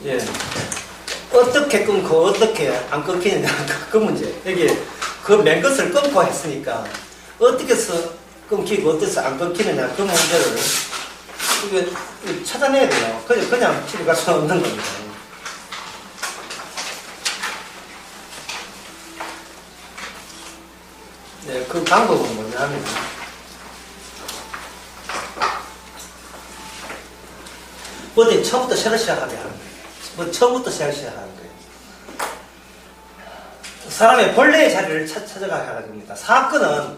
예. 어떻게 끊고 어떻게 안 끊기느냐 그 문제. 여기 그 맨 것을 끊고 했으니까 어떻게 해서 끊기고 어떻게 해서 안 끊기느냐 그 문제를 이거 찾아내야 돼요. 그냥 집에 갈 수는 없는 겁니다. 네, 그 방법은 뭐냐 하면 뭐든 처음부터 새로 시작하게 하는 거예요. 뭐 처음부터 시작하는 거예요. 사람의 본래의 자리를 찾아가게 하는 겁니다. 사건은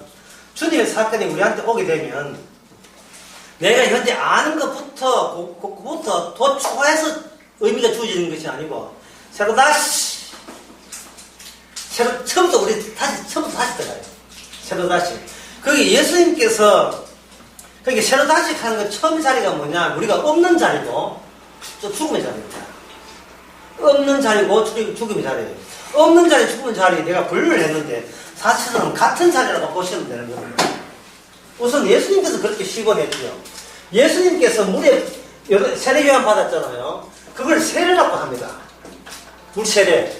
주님의 사건이 우리한테 오게 되면 내가 현재 아는 것부터 도초해서 의미가 주어지는 것이 아니고 새로 다시 처음부터 다시 들어가요. 새로 다시. 거기 예수님께서 그러니까 새로 다시 하는 거 처음 자리가 뭐냐? 우리가 없는 자리고 또 죽음의 자리입니다. 없는 자리고 죽음의 자리예요. 없는 자리, 죽음의 자리 내가 분류를 했는데 사실은 같은 자리라고 보시면 되는 겁니다. 우선 예수님께서 그렇게 시건했죠. 예수님께서 물에 세례 요한 받았잖아요. 그걸 세례라고 합니다. 물 세례.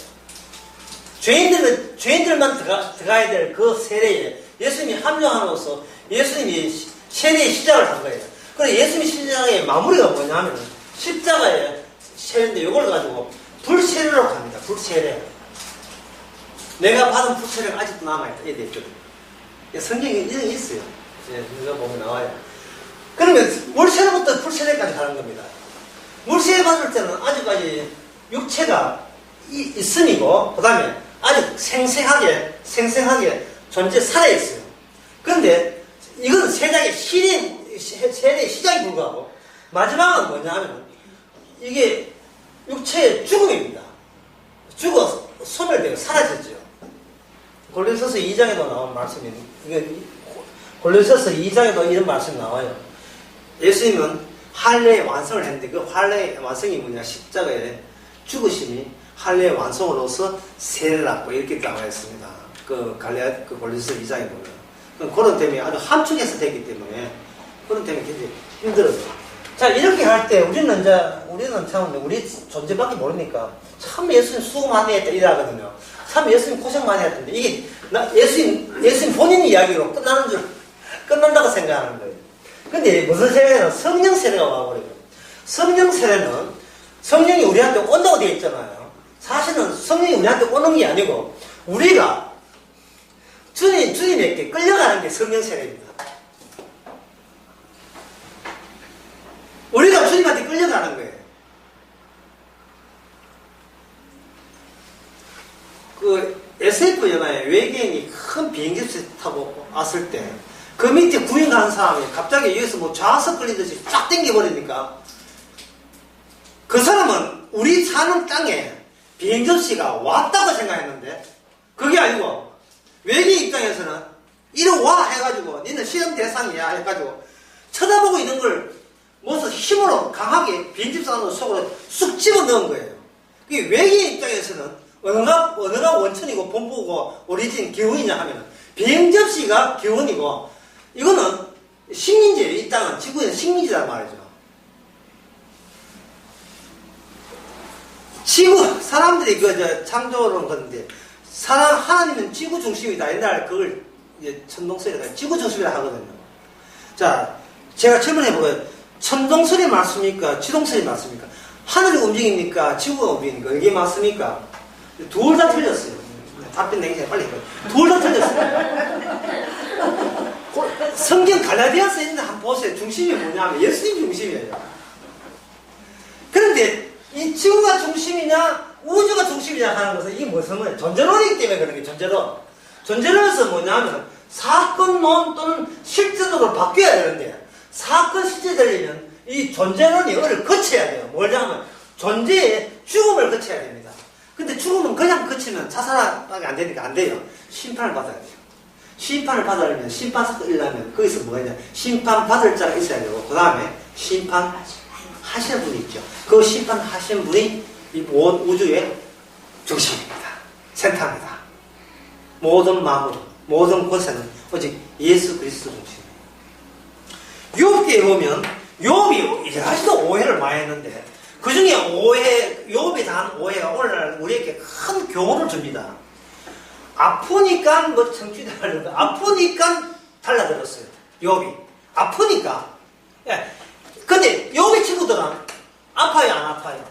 죄인들만 들어가야 될 그 세례에 예수님이 합류함으로써 예수님이 세례의 시작을 한 거예요. 그래서 예수님의 시작의 마무리가 뭐냐면 십자가의 세례인데 이걸 가지고 불세례라고 합니다. 불세례. 내가 받은 불세례가 아직도 남아있다. 이게 있거든요. 성경에 이런 게 있어요. 예, 이거 보면 나와요. 그러면 물세례부터 불세례까지 가는 겁니다. 물세례 받을 때는 아직까지 육체가 있음이고, 그 다음에 아주 생생하게 살아있어요. 그런데 이건 세상의 세례의 시작이 불구하고, 마지막은 뭐냐 하면, 이게 육체의 죽음입니다. 죽어, 소멸되고 사라졌죠. 골로새서 2장에도 나온 말씀이, 골로새서 2장에도 이런 말씀이 나와요. 예수님은 할례의 완성을 했는데 그 할례의 완성이 뭐냐? 십자가의 죽으심이 할례의 완성으로서 세례를 받고 이렇게 나와 있습니다. 그 골로새서 2장에 보면. 그런 때문에 아주 함축해서 되기 때문에 그런 때문에 굉장히 힘들어요. 자, 이렇게 할 때 우리는 참 우리 존재밖에 모르니까 참 예수님 수고 많이 했다 이러거든요. 참 예수님 고생 많이 했던데 이게 예수님 본인 이야기로 끝난다고 생각하는 거예요. 근데 무슨 세례는 성령 세례가 와버려요. 성령 세례는 성령이 우리한테 온다고 되어 있잖아요. 사실은 성령이 우리한테 오는 게 아니고 우리가 주님에게 끌려가는 게 성령 세례입니다. 우리가 주님한테 끌려가는 거예요. 그 SF 영화에 외계인이 큰 비행기를 타고 왔을 때 그 밑에 구경 가는 사람이 갑자기 여기서 뭐 좌석 걸리듯이 쫙 당겨버리니까 그 사람은 우리 사는 땅에 비행접시가 왔다고 생각했는데 그게 아니고 외계인 입장에서는 이리 와 해가지고 니는 실험 대상이야 해가지고 쳐다보고 있는 걸 무슨 힘으로 강하게 비행접시 안으로 속으로 쑥 집어넣은 거예요. 그게 외계인 입장에서는 어느가 원천이고 본부고 오리진 기원이냐 하면 비행접시가 기원이고 이거는 식민지예요. 이 땅은 지구에는 식민지란 말이죠. 사람들이 창조론 건데 하나님은 지구 중심이다. 옛날에 그걸 천동설이다. 지구 중심이라 하거든요. 자, 제가 질문해보고요. 천동설이 맞습니까? 지동설이 맞습니까? 하늘이 움직입니까? 지구가 움직입니까? 이게 맞습니까? 둘 다 틀렸어요. 답변 내기 전에 빨리 해봐요. 둘 다 틀렸어요. 성경 갈라디아서에 있는 한번 보세요. 중심이 뭐냐면 예수님 중심이에요. 그런데 이 지구가 중심이냐 우주가 중심이냐 하는 것은 이게 무슨 말이에요? 존재론이기 때문에 그런 게 존재론. 존재론에서 뭐냐면 사건론 또는 실제적으로 바뀌어야 되는데 사건 실제 되려면 이 존재론이 어를 거쳐야 돼요. 뭐냐면 존재의 죽음을 거쳐야 됩니다. 근데 죽음은 그냥 거치면 자살밖에 안 되니까 안 돼요. 심판을 받아야 돼요. 심판을 받으려면 심판사건이 일어나면 거기서 뭐냐 심판받을 자가 있어야 되고 그 다음에 심판하시는 분이 있죠. 그 심판하시는 분이 이 온 우주의 중심입니다. 센터입니다. 모든 마음으로 모든 곳에는 오직 예수 그리스도 중심이에요. 욥기에 보면 욥이 여러 가지도 오해를 많이 했는데 그 중에 오해, 욥이 당한 오해가 오늘날 우리에게 큰 교훈을 줍니다. 아프니까 뭐 청취자 하려고 아프니까 달라들었어요. 욥이 아프니까. 예. 근데 욥의 친구들은 아파요, 안 아파요?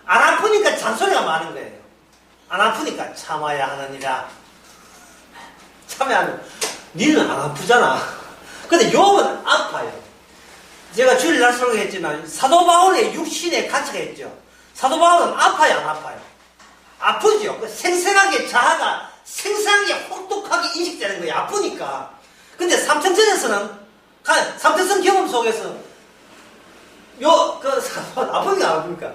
안 아프니까 잔소리가 많은 거예요. 안 아프니까 참아야 하느니라. 참아야 하는. 니는 안 아프잖아. 근데 욥은 아파요. 제가 주일날 설교했지만 사도 바울의 육신의 가치가 있죠. 사도 바울은 아파요, 안 아파요? 아프죠. 그 생생하게 자아가 생생하게 혹독하게 인식되는 거예요. 아프니까. 근데 삼천전에서는 삼천선 경험 속에서 아프니까 안 아프니까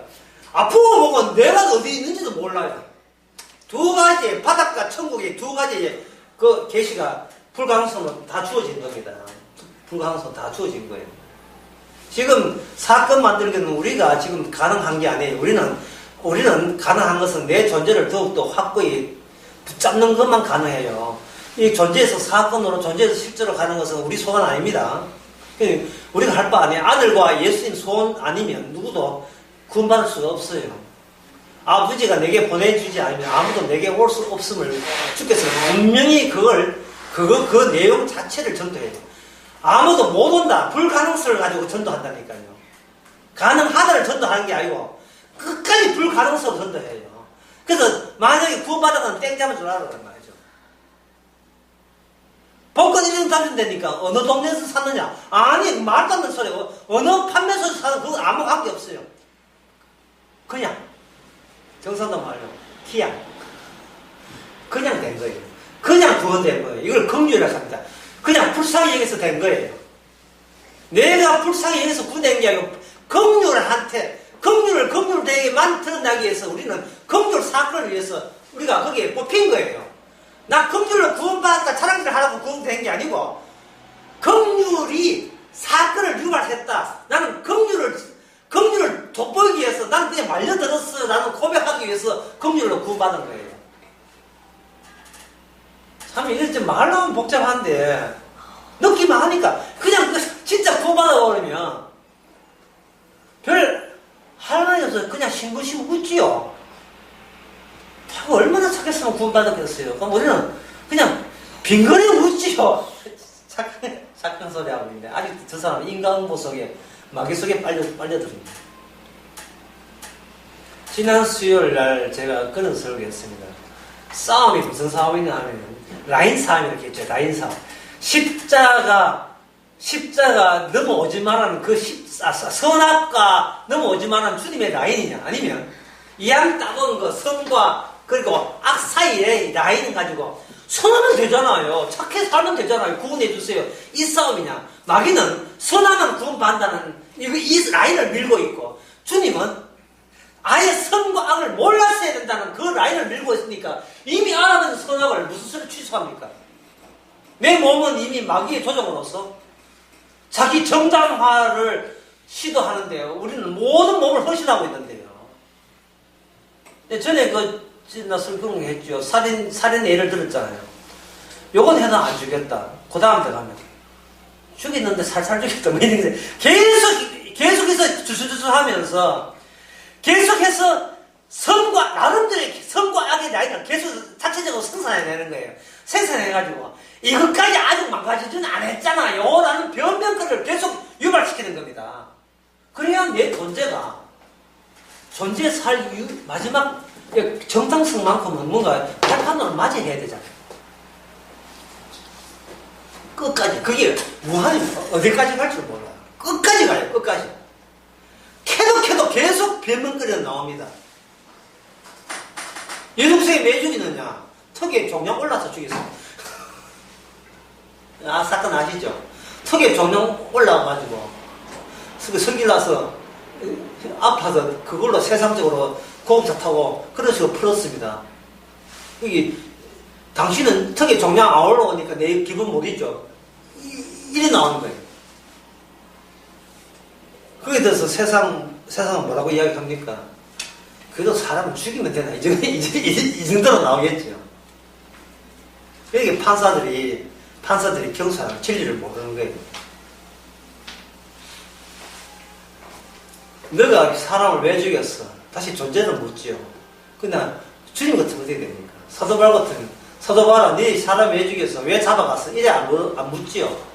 아프고 보고 내가 어디 있는지도 몰라요. 두 가지의 바닥과 천국의 두 가지의 그 계시가 불가능성은 다 주어진 겁니다. 불가능성 다 주어진 거예요. 지금 사건 만들기는 우리가 지금 가능한 게 아니에요. 우리는 가능한 것은 내 존재를 더욱더 확고히 붙잡는 것만 가능해요. 이 존재에서 사건으로 존재에서 실제로 가는 것은 우리 소원 아닙니다. 우리가 할 바 아니에요. 아들과 예수님 소원 아니면 누구도 구원받을 수가 없어요. 아버지가 내게 보내주지 않으면 아무도 내게 올 수 없음을 주께서 분명히 그 내용 자체를 전도해요. 아무도 못 온다. 불가능성을 가지고 전도한다니까요. 가능하다를 전도하는 게 아니고 끝까지 불가능성을 전도해요. 그래서 만약에 구원받아가면 땡 잡은 줄 알아란 말이죠. 복권 1등 당첨되니까 어느 동네에서 샀느냐? 아니 말도 안 되는 소리고 어느 판매소에서 사는 그건 아무 관계 없어요. 그냥 경상도 말로 그냥 된 거예요. 그냥 구원된 거예요. 이걸 긍휼이라고 합니다. 그냥 불쌍히 여기서 된 거예요. 내가 불쌍히 여기서 구원된 게 아니고 긍휼을 되게만 드러나기 위해서 우리는 긍휼 사건을 위해서 우리가 거기에 뽑힌 거예요. 나 긍휼로 구원받았다 자랑질 하라고 구원된 게 아니고 긍휼이 사건을 유발했다. 나는 긍휼을 돋보이기 위해서 나는 그냥 말려들었어. 나는 고백하기 위해서 긍휼로 구원받은 거예요. 참 이게 좀 말로 하면 복잡한데 느끼만 하니까 그냥 진짜 구원받아버리면 별 할 말이 없어요. 그냥 싱긋싱긋 웃지요. 얼마나 착했으면 구원받았겠어요. 그럼 우리는 그냥 빙그레 웃지요. 착한 소리 하고 있는데 아직도 저 사람은 인간보 속에 마귀 속에 빨려듭니다. 지난 수요일 날 제가 그런 설교했습니다. 싸움이 무슨 싸움이냐 하면 라인 싸움 이렇게 했죠. 라인 싸움. 십자가 넘어오지 말라는 선악과 넘어오지 말라는 주님의 라인이냐 아니면 이양 따온 그 선과 그리고 악 사이에 라인을 가지고 선하면 되잖아요. 착해 살면 되잖아요. 구원해 주세요. 이 싸움이냐. 마귀는 선하면 구원받는다는 이 라인을 밀고 있고 주님은 아예 선과 악을 몰라서 해야 된다는 그 라인을 밀고 있으니까 이미 알아낸 선악을 무슨 소리 취소합니까? 내 몸은 이미 마귀의 조종으로서 자기 정당화를 시도하는데요. 우리는 모든 몸을 헌신하고 있는데요. 전에 나 설교를 했죠. 살인 예를 들었잖아요. 요건 해도 안 죽였다. 그 다음 때 가면 죽였는데 살살 죽였다. 뭐 이런 게 계속해서 주술주술 하면서 계속해서 나름대로의 선과 악의 라인을 계속 자체적으로 생산해내는 거예요. 생산해가지고 이것까지 아직 망가지지는 않았잖아요 라는 변명거리를 계속 유발시키는 겁니다. 그래야 내 존재의 마지막 정당성만큼은 뭔가 발판으로 맞이해야 되잖아요. 끝까지. 그게 무한입니다. 어디까지 갈 줄 몰라요. 끝까지 가요. 끝까지. 캐도 계속 변명거리가 나옵니다. 여동생이 왜 죽이느냐? 턱에 종양 올라서 죽였어요. 사건 아시죠? 턱에 종양 올라와가지고 성질 나서 아파서 그걸로 세상적으로 고급차 타고 그런 식으로 풀었습니다. 당신은 턱에 종양 안 올라오니까 내 기분 못 잊죠? 이래 나오는 거예요. 거기에 대해서 세상은 뭐라고 이야기합니까? 그래도 사람을 죽이면 되나? 이 정도로 나오겠죠. 여기 판사들이 경찰은 진리를 모르는 거예요. 너가 사람을 왜 죽였어? 다시 존재는 묻지요. 그냥 주님 같으면 어떻게 됩니까? 사도 바울 같은, 사도 바울아, 네 사람 왜 죽였어? 왜 잡아갔어? 이래 안 묻지요.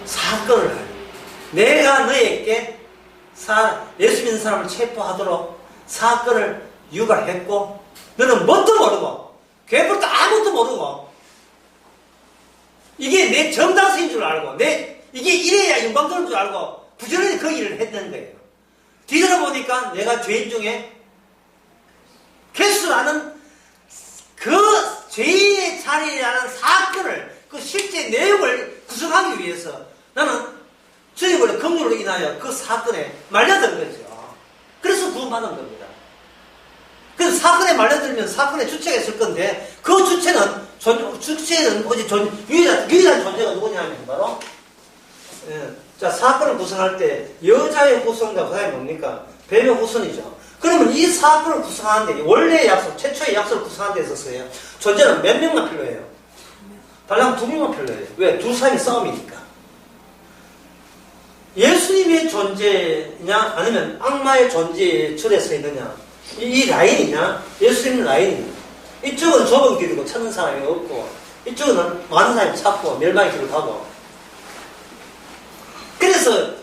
사건을 하려. 내가 너에게 예수 믿는 사람을 체포하도록 사건을 유발했고, 너는 뭣도 모르고, 괴물도 아무것도 모르고, 이게 내 정당성인 줄 알고, 이게 이래야 영광 돌는 줄 알고, 부지런히 그 일을 했는 거예요. 뒤돌아보니까 내가 죄인 중에 개수라는 그 죄의 자리라는 사건을, 그 실제 내용을 구성하기 위해서 나는 주님의 긍휼으로 인하여 그 사건에 말려든 거죠. 그래서 구원받은 겁니다. 그래서 사건에 말려들면 사건의 주체가 있을 건데, 그 주체는 오직 유일한 존재가 누구냐면 바로, 자, 사건을 구성할 때 여자의 후손과 그 다음에 뭡니까? 뱀의 후손이죠. 그러면 이 사건을 구성하는데, 원래의 약속, 최초의 약속을 구성하는 데 있어서요, 존재는 몇 명만 필요해요? 달랑 2명만 필요해요. 왜? 두 사람이 싸움이니까. 예수님의 존재냐, 아니면 악마의 존재에 줄에 서 있느냐, 이 라인이냐, 예수님 라인이냐. 이쪽은 좁은 길이고 찾는 사람이 없고, 이쪽은 많은 사람이 찾고 멸망의 길을 가고. 그래서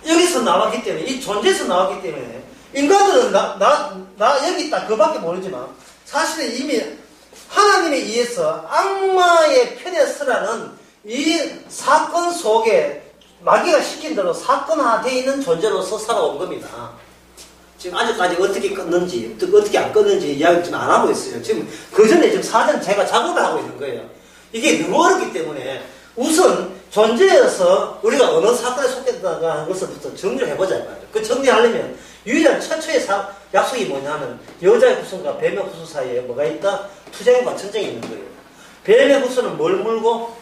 여기서 나왔기 때문에, 이 존재에서 나왔기 때문에, 인간들은 나 여기 있다 그밖에 모르지만, 사실은 이미 하나님에 의해서 악마의 편에 서라는 이 사건 속에 마귀가 시킨 대로 사건화되어 있는 존재로서 살아온 겁니다. 지금 아직까지 어떻게 껐는지, 어떻게 안 껐는지 이야기 지금 안 하고 있어요. 지금 그 전에 지금 사전 제가 작업을 하고 있는 거예요. 이게 너무 어렵기 때문에 우선 존재에서 우리가 어느 사건에 속했다가 하는 것을부터 정리를 해보자. 그 정리하려면 유일한 최초의 약속이 뭐냐면, 여자의 후손과 뱀의 후손 사이에 뭐가 있다? 투쟁과 전쟁이 있는 거예요. 뱀의 후손은 뭘 물고?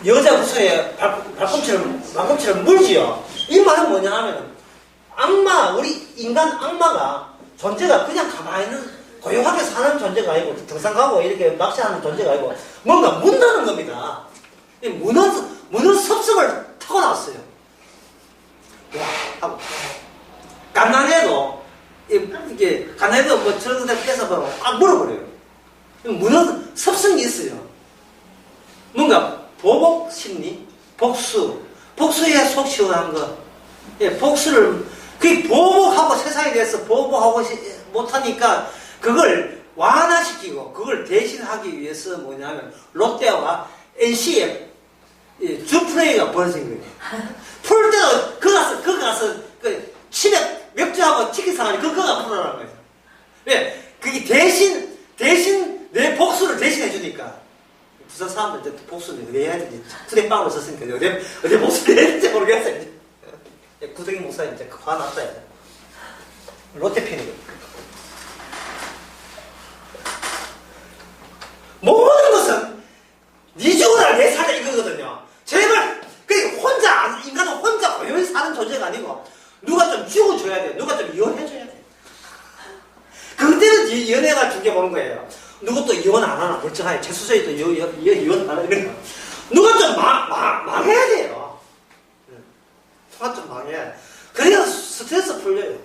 여자 후손의 발꿈치를 물지요. 이 말은 뭐냐 하면, 우리 인간 악마가 존재가 그냥 가만히 있는, 고요하게 사는 존재가 아니고, 등산 가고 이렇게 낚시하는 존재가 아니고, 뭔가 문다는 겁니다. 무는 섭성을 타고났어요. 와, 갓난애도, 갓난애도 뭐 저런 데 뺏어 보면 꽉 물어버려요. 무는 섭성이 있어요. 뭔가 보복 심리, 복수에 속 시원한 거. 예, 복수를, 그게 보복하고 세상에 대해서 보복하고 못하니까 그걸 완화시키고 그걸 대신하기 위해서 뭐냐면 롯데와 NC의 주프레이가 벌어진 거예요. 풀 때도 그거 가서 그 치맥 맥주하고 치킨 사가니 그거가 풀어라는 거예요. 왜? 그게 대신 내 복수를 대신해주니까. 부산 사람들 복수를 어디 해야 되지? 구대빵으로 썼으니까 어디 복수를 해야 될지 모르겠어요. 구덕이 목사님 이제 화났어요. 롯데팬이거든요. 모든 것은 네 죽어라 내 살자 이거거든요. 제발 인간은 혼자 고요히 사는 존재가 아니고 누가 좀 죽어줘야 돼. 누가 좀 이혼해줘야 돼. 그때는 연애가 중요해보는 거예요. 누가 또 이혼 안 하나 멀쩡하게 최수정이 또 이혼 안 하나 이런 거. 누가 좀 망해야 돼요. 누가 좀 망해야 돼. 그래야 스트레스 풀려요.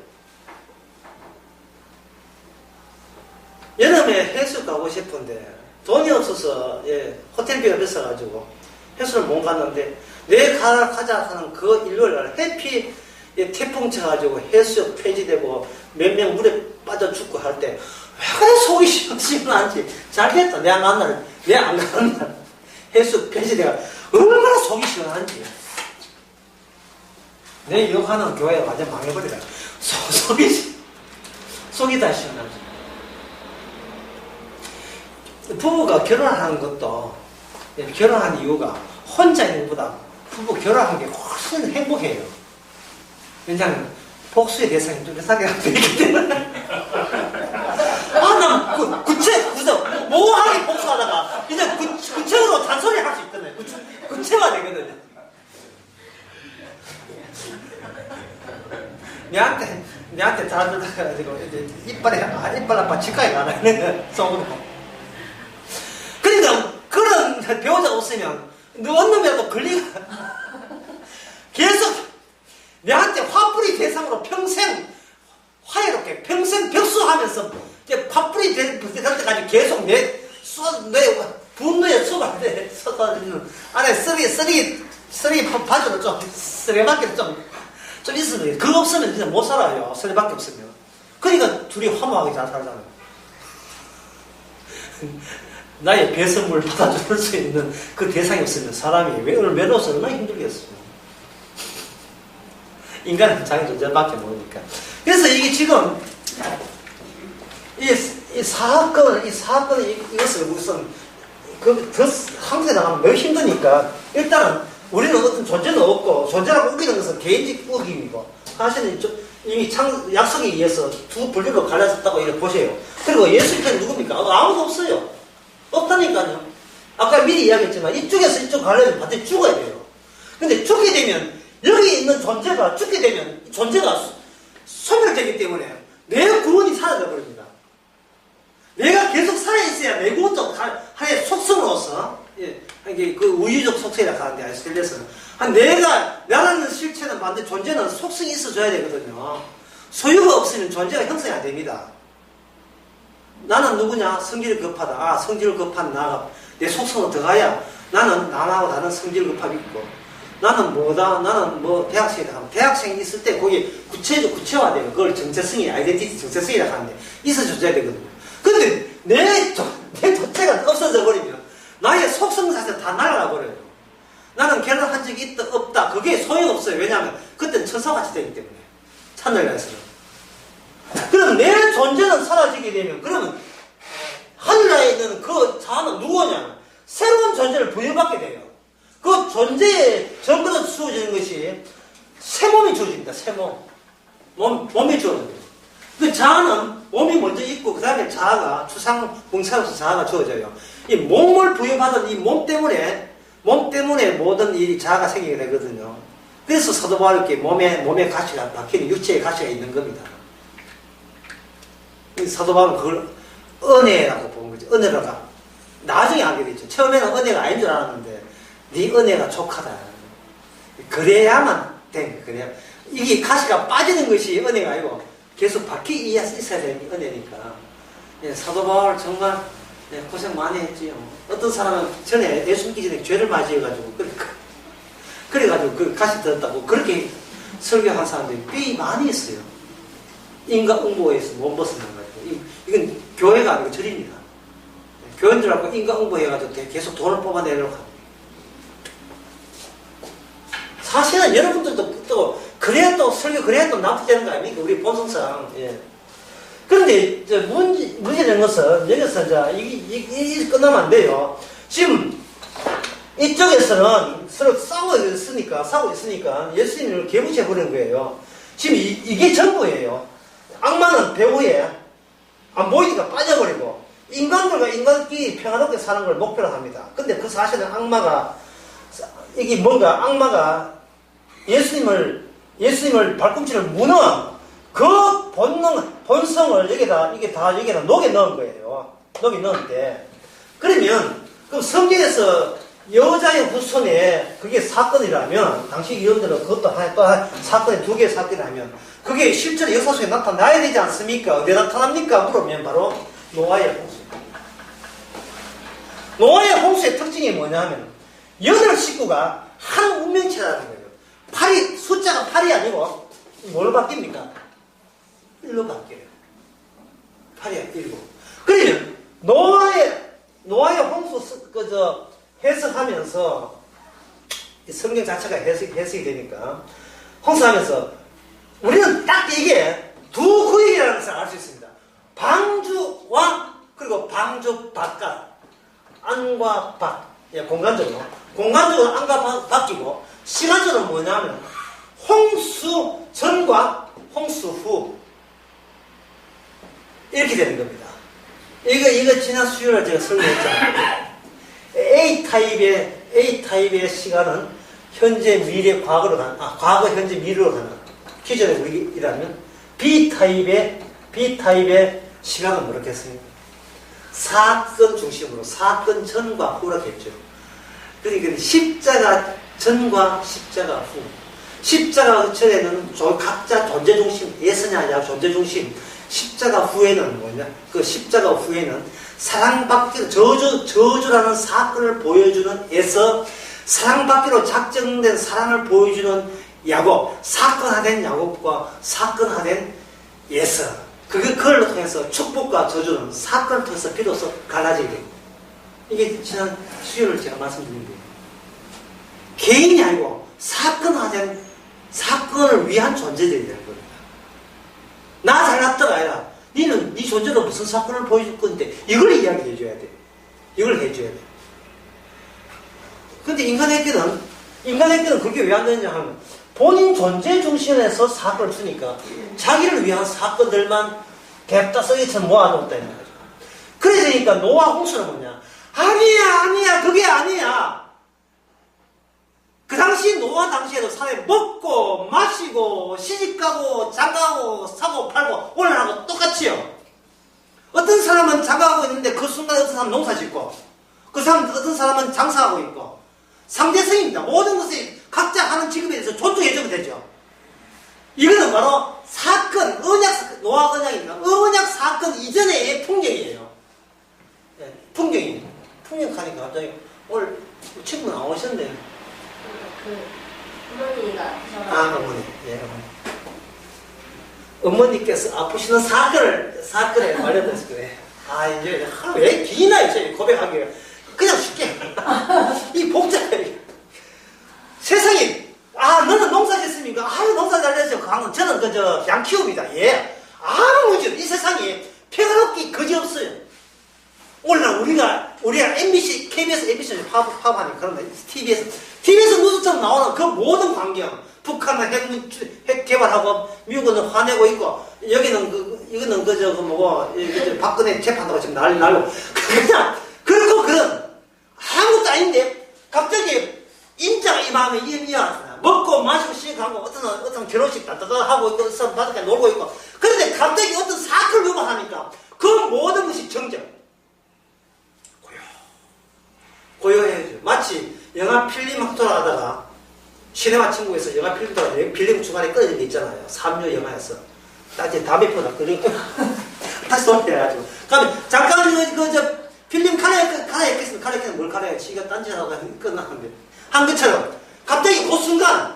여름에 해수 가고 싶은데 돈이 없어서 호텔비가 비싸가지고 해수를 못 갔는데, 내일 가자 하는 그 일요일날 해피 태풍 쳐가지고 해수 폐지되고 몇 명 물에 빠져 죽고 할 때 왜 그래 속이 시원한지. 잘됐다. 내가 안 가는 날 해수 폐지돼가 얼마나 속이 시원한지. 내 욕하는 교회가 완전 망해버리다. 속이 다 시원하지. 부부가 결혼하는 것도, 결혼한 이유가 혼자 있는 것보다 부부 결혼하는 게 훨씬 행복해요. 왜냐하면 복수의 대상이 뚜렷하게 되기 때문에. 난 모호하게 복수하다가 이제 구체적으로 잔소리 할 수 있잖아요. 구체가 되거든요. 내한테 잘들어가지고 이제 이빨 아빠 치과에 가라는 속으로. 그러니까 그런 배우자가 없으면 어느 놈이라도 걸리가 계속 내한테 화풀이 대상으로 평생 화해롭게 평생 벽수하면서 화풀이 될 때까지 계속 내 분노에 쏟아지는 안에 쓰레기 바지로 좀 쓰레기밖에 좀 있으면 그거 없으면 진짜 못 살아요. 쓰레기밖에 없으면. 그러니까 둘이 화목하게 잘 살잖아요. 나의 배선물 받아줄 수 있는 그 대상이 없으면 사람이 외로워서 얼마나 힘들겠어요. 인간은 자기 존재밖에 모르니까. 그래서 이게 지금 이 사건 이것을 우선 더 상세에 나가면 매우 힘드니까 일단은 우리는 어떤 존재는 없고 존재라고 우기는 것은 개인적 우김이고 사실은 이미 약속에 의해서 두 분류로 갈라졌다고 이렇게 보세요. 그리고 예수님은 누굽니까? 아무도 없어요. 없다니까요. 아까 미리 이야기했지만 이쪽에서 이쪽 가려면 반드시 죽어야 돼요. 근데 죽게 되면 여기 있는 존재가 죽게 되면 존재가 소멸되기 때문에 내 구원이 사라져 버립니다. 내가 계속 살아있어야 내 구원적 하나의 속성으로서 이게 그 우유적 속성이라고 하는데 아리스토텔레스는 나라는 실체는 반드시 존재는 속성이 있어줘야 되거든요. 소유가 없으면 존재가 형성이 안 됩니다. 나는 누구냐? 성질이 급하다. 성질 급한 나가 내 속성으로 들어가야 나는 남하고 다른 성질 급함이 있고 나는 뭐다? 나는 뭐 대학생이다 하면 대학생이 있을 때 거기 구체화돼요. 그걸 정체성이 아이덴티티 정체성이라고 하는데 있어줘야 되거든요. 근데 내 존재가 없어져 버리면 나의 속성 자체가 다 날아가 버려요. 나는 결혼한 적이 있다 없다 그게 소용없어요. 왜냐하면 그때는 천사같이 되기 때문에 하늘나라에서는. 그럼 내 존재는 사라지게 되면 그러면 하늘나라에 있는 그 자는 누구냐? 새로운 존재를 부여받게 돼요. 그 존재의 전부터 주어지는 것이 새 몸이 주어집니다. 새 몸이 주어집니다. 그 자아는 몸이 먼저 있고 그 다음에 자아가 추상봉사로서 자아가 주어져요. 이 몸을 부여받은 이 몸 때문에 모든 이 자아가 생기게 되거든요. 그래서 사도 바울께 몸의 가치가 박히는 육체의 가치가 있는 겁니다. 사도 바울은 그걸 은혜라고 보는 거죠. 은혜라가 나중에 알게 됐죠. 처음에는 은혜가 아닌 줄 알았는데 네 은혜가 족하다. 그래야만 된 거예요. 이게 가시가 빠지는 것이 은혜가 아니고 계속 박히 있어야 되는 은혜니까. 사도 바울 정말 고생 많이 했지요. 어떤 사람은 전에 예수 믿기 전에 죄를 맞이해가지고 그래가지고 그 가시 들었다고 그렇게 설교한 사람들이 꽤 많이 있어요. 인과응보에서 못 벗어나가지고 이건 교회가 아니고 절입니다. 교회인 줄 알고 인과응보해가지고 계속 돈을 뽑아내려고 합니다. 사실은 여러분들도 또 그래야 또 설교 그래야 또 납득되는 거 아닙니까? 우리 본성상. 예. 그런데 이제 문제된 것은 여기서 이제 이게 끝나면 안 돼요. 지금 이쪽에서는 서로 싸우고 있으니까 예수님을 개무시해 버리는 거예요. 지금 이게 전부예요. 악마는 배후에 안 보이니까 빠져버리고 인간들과 인간끼리 평화롭게 사는 걸 목표로 합니다. 근데 그 사실은 악마가 예수님을 발꿈치를 무는 그 본성을 여기다 녹여 넣은 거예요. 녹여 넣은데. 그러면, 그럼 성경에서 여자의 후손에 그게 사건이라면, 당시 여러분들은 그것도 사건이 두 개의 사건이라면, 그게 실제로 역사 속에 나타나야 되지 않습니까? 어디에 나타납니까? 물으면 바로 노아의 홍수입니다. 노아의 홍수의 특징이 뭐냐면, 8식구가 한 운명체라는 거예요. 숫자가 8이 아니고, 뭘로 바뀝니까? 1로 바뀌어요. 8이야, 1로. 그러면, 노아의 홍수, 해석하면서, 성경 자체가 해석이 되니까, 홍수하면서, 우리는 딱 이게 두 구역이라는 것을 알 수 있습니다. 방주와, 그리고 방주 바깥. 안과 밖. 예, 공간적으로 안과 바뀌고, 시간적으로 뭐냐면, 홍수 전과 홍수 후. 이렇게 되는 겁니다. 이거 지난 수요일에 제가 설명했잖아요. A타입의 시간은 현재, 미래, 과거, 현재, 미래로 가는 기존의 우리라면 B타입의 시간은 뭐겠습니까? 사건 중심으로 사건 전과 후라고 했죠. 그러니까 십자가 전과 십자가 후. 십자가 전에는 각자 존재중심, 예선이 아니라 존재중심. 십자가 후에는 뭐냐? 그 십자가 후에는 사랑받기로, 저주라는 사건을 보여주는 에서 사랑받기로 작정된 사랑을 보여주는 야곱, 사건화된 야곱과 사건화된 예서. 그걸로 통해서 축복과 저주는 사건을 통해서 비로소 갈라지게 됩니다. 이게 지난 수요일 제가 말씀드린 거예요. 개인이 아니고 사건화된 사건을 위한 존재들이라는 겁니다. 나 잘났더라 아니라 니는 네 존재로 무슨 사건을 보여줄 건데 이걸 이야기해 줘야 돼. 이걸 해줘야 돼. 근데 인간에게는 그게 왜 안 되느냐 하면 본인 존재 중심에서 사건을 쓰니까 자기를 위한 사건들만 갭다쓰기처럼 모아놓았다는 거죠. 그러니까 노아 홍수는 뭐냐? 아니야, 그게 아니야. 그 당시 노아 당시에도 사람이 먹고 마시고 시집가고 장가가고 사고 팔고 오늘하고 똑같이요. 어떤 사람은 장가가고 있는데 그 순간에 어떤 사람은 농사짓고 어떤 사람은 장사하고 있고 상대성입니다. 모든 것이 각자 하는 직업에 대해서 존중해주면 되죠. 이거는 바로 사건, 노아 언약입니다. 언약 사건 이전의 풍경이에요. 네, 풍경이에요. 풍경하니까 갑자기 오늘 친구 나오셨네요. 어머니가 어머니. 예, 어머니께서 아프시는 사건에 관련돼서 그래. 이제 하루 왜 기나 이제 고백하기가 그냥 쉽게. 이 복잡해. 세상이, 너는 농사 짓습니까? 농사 잘 되죠. 저는 양 키웁니다. 예. 아무 문제 없어요. 이 세상에 평화롭기 거지없어요. 오늘 우리가 MBC, KBS, MBC 파업하니 그런데 TBS 뉴스처럼 나오는 그 모든 광경, 북한은 핵 개발하고 미국은 화내고 있고 이거는 박근혜 재판하고 지금 난리 날고 그냥 그렇고 그런 아무것도 아닌데 갑자기 임자가 이 마음에 이어왔잖아. 먹고 마시고 시작하고 어떤 결혼식 따뜻하고 있고 어떤 바닥에 놀고 있고 그런데 갑자기 어떤 사건을 요구하니까 그 모든 것이 정적. 고요해져. 마치 영화 필름 학도를 하다가 시네마 친구에서 영화 필름 돌아가 필름 중간에 끊어진 게 있잖아요. 3류 영화에서. 나중에 담배 피우다 그리고 다시 돌려가지고. 그러면 잠깐 필름 카레 뭘 카레야? 지가 딴짓하고 끝났는데. 한 것처럼 갑자기 그 순간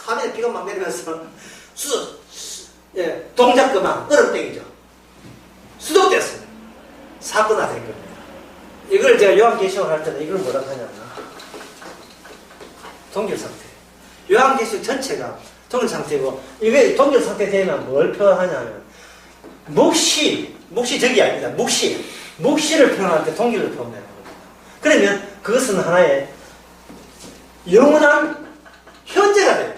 화면에 비가 막 내리면서 동작 그만 얼음땡이죠. 수독됐어요. 사건화 된 겁니다. 이걸 제가 요한계시록 할 때는 이걸 뭐라고 하냐면 동결 상태. 요한계시록 전체가 동결 상태고 이게 동결 상태 되면 뭘 표현하냐면 묵시 저기 아닙니다. 묵시를 표현할 때 동결을 표현하는 겁니다. 그러면 그것은 하나의 영원한 현재가 돼요.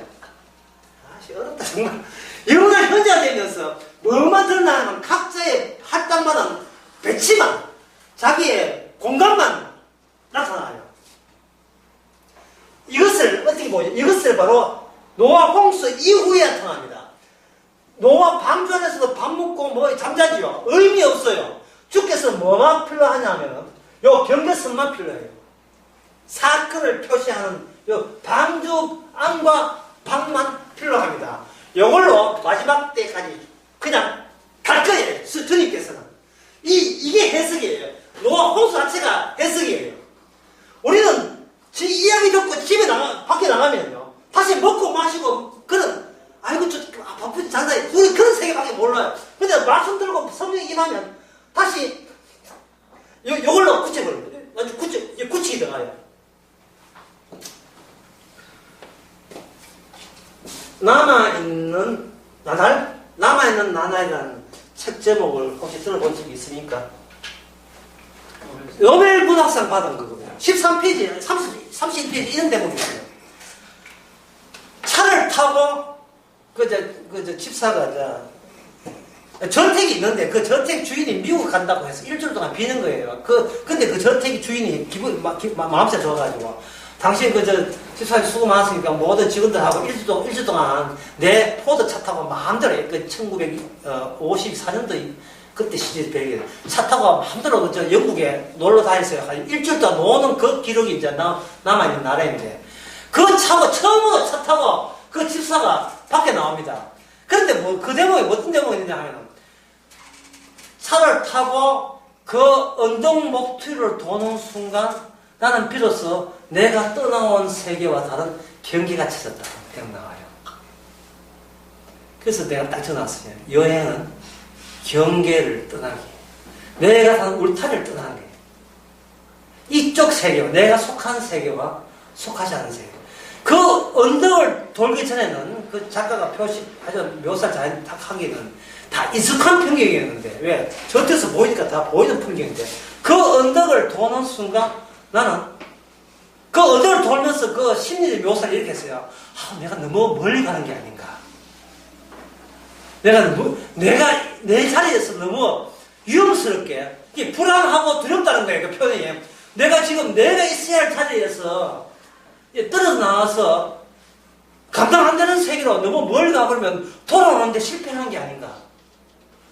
어렵다 정말. 영원한 현재가 되면서 뭐만 드러나면 각자의 할당만은 배치만 자기의 공간만 나타나요. 이것을 어떻게 보죠? 이것을 바로 노아 홍수 이후에 나타납니다. 노아 방주 안에서도 밥 먹고 잠자지요. 의미 없어요. 주께서 뭐만 필요하냐면 요 경계선만 필요해요. 사건을 표시하는 요 방주 안과 방만 필요합니다. 요걸로 마지막 때까지 그냥 갈 거예요. 주님께서는. 이게 해석이에요. 노아 홍수 자체가 해석이에요. 우리는 이야기 듣고 집에 밖에 나가면요. 다시 먹고 마시고, 바쁜 장사에, 우리 그런 세계밖에 몰라요. 근데 말씀 들고 성령 임하면 다시, 요걸로 굳혀버립니다. 아주 굳히게 들어가요. 남아있는 나날이라는 책 제목을 혹시 들어본 적이 있습니까? 노벨 문학상 받은 거거든요. 13페이지, 31페이지 이런 대목이 있어요. 차를 타고 집사가 저택이 있는데 그 저택 주인이 미국 간다고 해서 일주일 동안 비는 거예요. 근데 그 저택 주인이 마음새 좋아가지고 당신 집사님 수고 많았으니까 모든 직원들하고 일주일 동안 내 포드 차 타고 마음대로 1954년도 그때 시절 배경이 차 타고 마음대로 저 영국에 놀러 다녔어요. 한 일주일 동안 노는 그 기록이 이제 남아있는 나라인데 그 차고 처음으로 차 타고 그 집사가 밖에 나옵니다. 그런데 뭐 그 대목에 어떤 대목이 있느냐 하면 차를 타고 그 언덕 목투를 도는 순간 나는 비로소 내가 떠나온 세계와 다른 경계가 찾았다. 그냥 나와요. 그래서 내가 딱 전화왔어요. 여행은 경계를 떠나기. 내가 사는 울타리를 떠나는 거예요. 이쪽 세계와 내가 속한 세계와 속하지 않은 세계. 그 언덕을 돌기 전에는 그 작가가 아주 묘사를 잘 하기는 다 익숙한 풍경이었는데 왜? 저쪽에서 보이니까 다 보이는 풍경인데 그 언덕을 도는 순간 나는 그 언덕을 돌면서 그 심리적 묘사를 이렇게 했어요. 내가 너무 멀리 가는 게 아닌가. 내가 내 자리에서 너무 위험스럽게 불안하고 두렵다는 거예요. 그 표현이. 내가 지금 내가 있어야 할 자리에서 떨어져 나와서 감당 안 되는 세계로 너무 멀리 가버리면 돌아오는데 실패한 게 아닌가.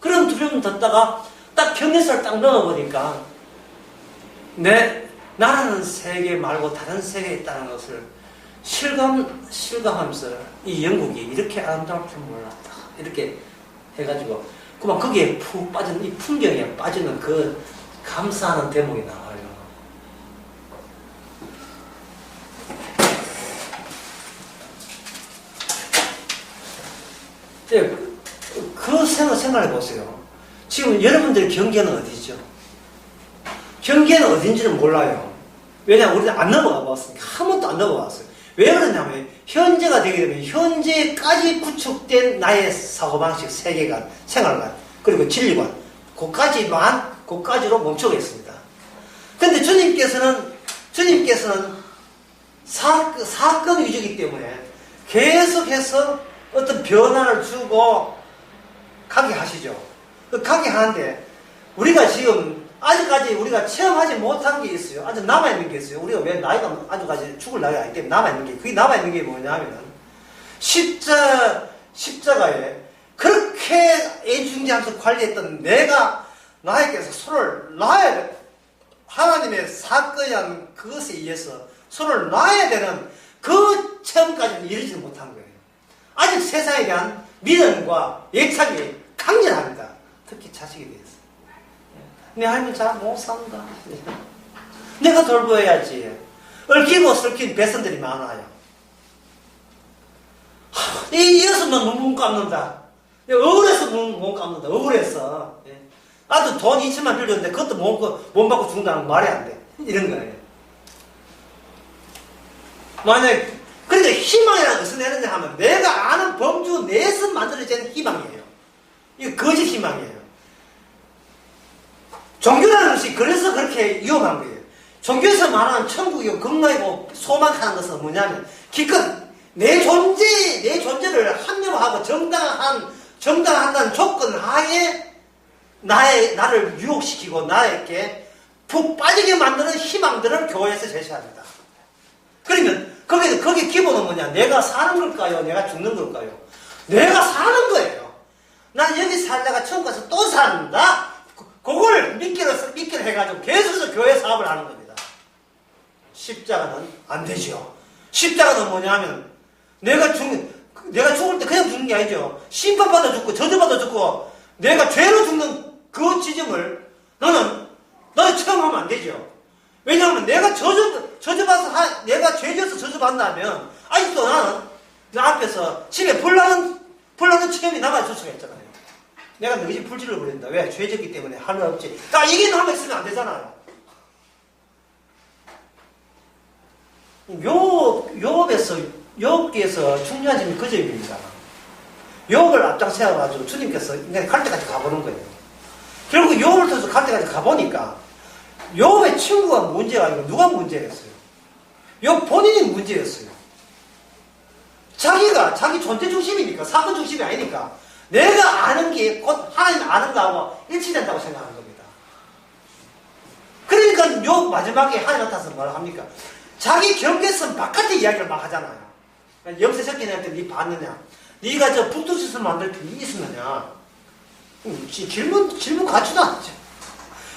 그런 두려움 듣다가 딱 경계선을 딱 넣어보니까 나라는 세계 말고 다른 세계에 있다는 것을 실감하면서 이 영국이 이렇게 아름다울 줄 몰랐다. 이렇게 해가지고 그만 거기에 푹 빠진 이 풍경에 빠지는 그 감사하는 대목이 나와요. 그 생각해 보세요. 지금 여러분들의 경계는 어디죠? 경계는 어딘지를 몰라요. 왜냐하면 우리는 안 넘어가 봤으니까. 한 번도 안 넘어갔어요. 왜 그러냐면 현재가 되게 되면 현재까지 구축된 나의 사고방식, 세계관, 생활관, 그리고 진리관 그까지로 멈추고 있습니다. 그런데 주님께서는 사건 위주이기 때문에 계속해서 어떤 변화를 주고 가게 하시죠. 가게 하는데 우리가 지금 아직까지 우리가 체험하지 못한 게 있어요. 아직 남아있는 게 있어요. 우리가 왜 나이가 아직까지 죽을 나이가 아니기 때문에 남아있는 게, 그게 남아있는 게 뭐냐면 십자가에 그렇게 애중지하면서 관리했던 내가 나에게서 손을 놔야 돼. 하나님의 사건이라는 그것에 의해서 손을 놔야 되는 그 체험까지는 이르지 못한 거예요. 아직 세상에 대한 믿음과 예찬이 강렬합니다. 특히 자식에 대해서. 내 할머니 잘 못 산다. 내가 돌보아야지. 얽히고 설킨 배선들이 많아요. 이어서 눈 감는다. 억울해서 눈 감는다. 억울해서. 나도 돈 2천만 빌렸는데 그것도 못 받고 죽는다는 말이 안 돼. 이런 거예요. 만약에 그런데 희망이라는 것은 내는데 하면 내가 아는 범주 내에서 만들어진 희망이에요. 이거 거짓 희망이에요. 종교라는 것이 그래서 그렇게 위험한 거예요. 종교에서 말하는 천국이고 건강이고 소망하는 것은 뭐냐면 기껏 내 존재를 합리화하고 정당한다는 조건 하에 나를 유혹시키고 나에게 푹 빠지게 만드는 희망들을 교회에서 제시합니다. 그러면 거기 기본은 뭐냐? 내가 사는 걸까요? 내가 죽는 걸까요? 내가 사는 거예요. 난 여기 살다가 천국 가서 또 산다? 그걸 믿기로 해가지고 계속해서 교회 사업을 하는 겁니다. 십자가는 안 되죠. 십자가는 뭐냐면 내가 죽을 때 그냥 죽는 게 아니죠. 심판받아 죽고 저주받아 죽고 내가 죄로 죽는 그 지점을 너는 체험하면 안 되죠. 왜냐하면 내가 저주받아서 내가 죄져서 저주받는다면 아직도 나는 나 앞에서 집에 불나는 체험이 남아있을 수가 있잖아요. 내가 너희 집 불질러 버린다. 왜? 죄졌기 때문에 할 말 없지. 나 이게 남아 있으면 안 되잖아요. 욥기에서 중요한 점이 그 점입니다. 욥을 앞장세워가지고 주님께서 인간이 갈 때까지 가보는 거예요. 결국 욥을 통해서 갈 때까지 가보니까 욥의 친구가 문제가 아니고 누가 문제였어요? 욥 본인이 문제였어요. 자기 존재 중심이니까, 사건 중심이 아니니까 내가 아는 게 곧 하나님 아는 거하고 일치된다고 생각하는 겁니다. 그러니까 욥 마지막에 하나님 나타나서 뭐라 합니까? 자기 경계선 바깥의 이야기를 막 하잖아요. 염세 새끼한테 네 봤느냐? 네가 저 북두시설 만들 때 있었느냐? 질문 같지도 않죠.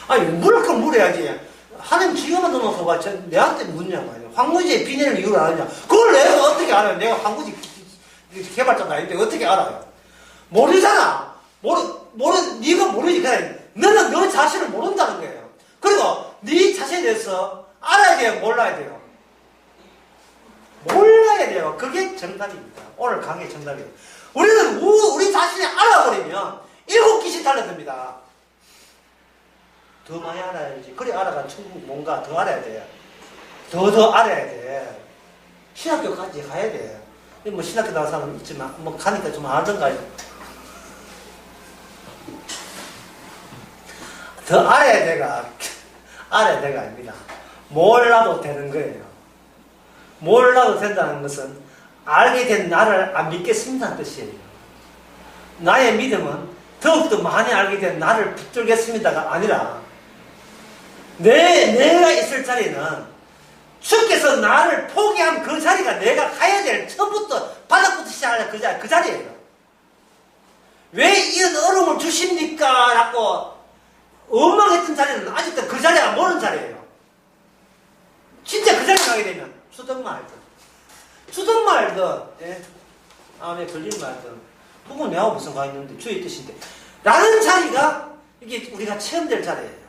아니, 물을 건 물어야지. 하나님 지금만 넣어놓고 봐. 내한테 묻냐고. 황무지의 비닐을 이유를 아느냐. 그걸 내가 어떻게 알아요? 내가 황무지 개발자도 아닌데 어떻게 알아요? 모르잖아. 네가 모르지. 그래. 너는 너 자신을 모른다는 거예요. 그리고 네 자신에 대해서 알아야 돼요? 몰라야 돼요? 몰라야 돼요. 그게 정답입니다. 오늘 강의 정답이에요. 우리는 우리 자신을 알아버리면 7귀신 달라듭니다. 더 많이 알아야지. 그래 알아가 천국 뭔가 더 알아야 돼. 더 알아야 돼. 신학교까지 가야 돼. 뭐 신학교 나온 사람 있지만 뭐 가니까 좀 알던가요. 더 알아야 돼가 아닙니다. 몰라도 되는 거예요. 몰라도 된다는 것은 알게 된 나를 안 믿겠습니다는 뜻이에요. 나의 믿음은 더욱더 많이 알게 된 나를 붙들겠습니다가 아니라 내가 있을 자리는 주께서 나를 포기한 그 자리가 내가 가야 될 처음부터 바닥부터 시작하는 그 자리예요. 왜 이런 어려움을 주십니까? 라고 원망했던 자리는 아직도 그 자리가 모르는 자리예요. 진짜 그 자리에 가게 되면 수정 말든 예? 암에 걸린 말든 그건 내하고 무슨 관계 있는데 주의 뜻인데 라는 자리가 이게 우리가 체험될 자리예요.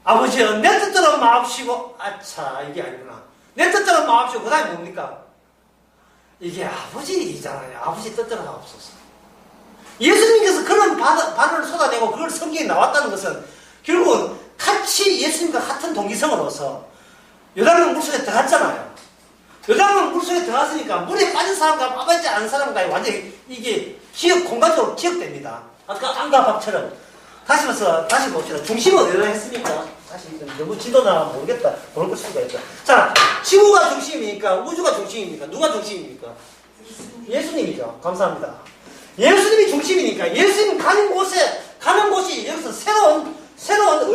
아버지여 내 뜻대로 마옵시고 아차 이게 아니구나. 내 뜻대로 마옵시고 그 다음에 뭡니까? 이게 아버지이잖아요. 아버지 뜻대로 마옵소서. 예수님께서 그런 발언을 쏟아내고 그걸 성경에 나왔다는 것은 결국은 같이 예수님과 같은 동기성으로서 요단강 물속에 들어갔잖아요. 요단강 물속에 들어갔으니까 물에 빠진 사람과 빠지지 않은 사람과의 완전히 이게 공간적으로 기억됩니다. 아까 안가밥처럼 다시 봅시다. 중심은 어디로 했습니까? 다시 너무 지도나 모르겠다. 모를 수가 있다. 자, 지구가 중심입니까? 우주가 중심입니까? 누가 중심입니까? 예수님이죠. 감사합니다. 예수님이 중심이니까 예수님 가는 곳이 여기서 새로운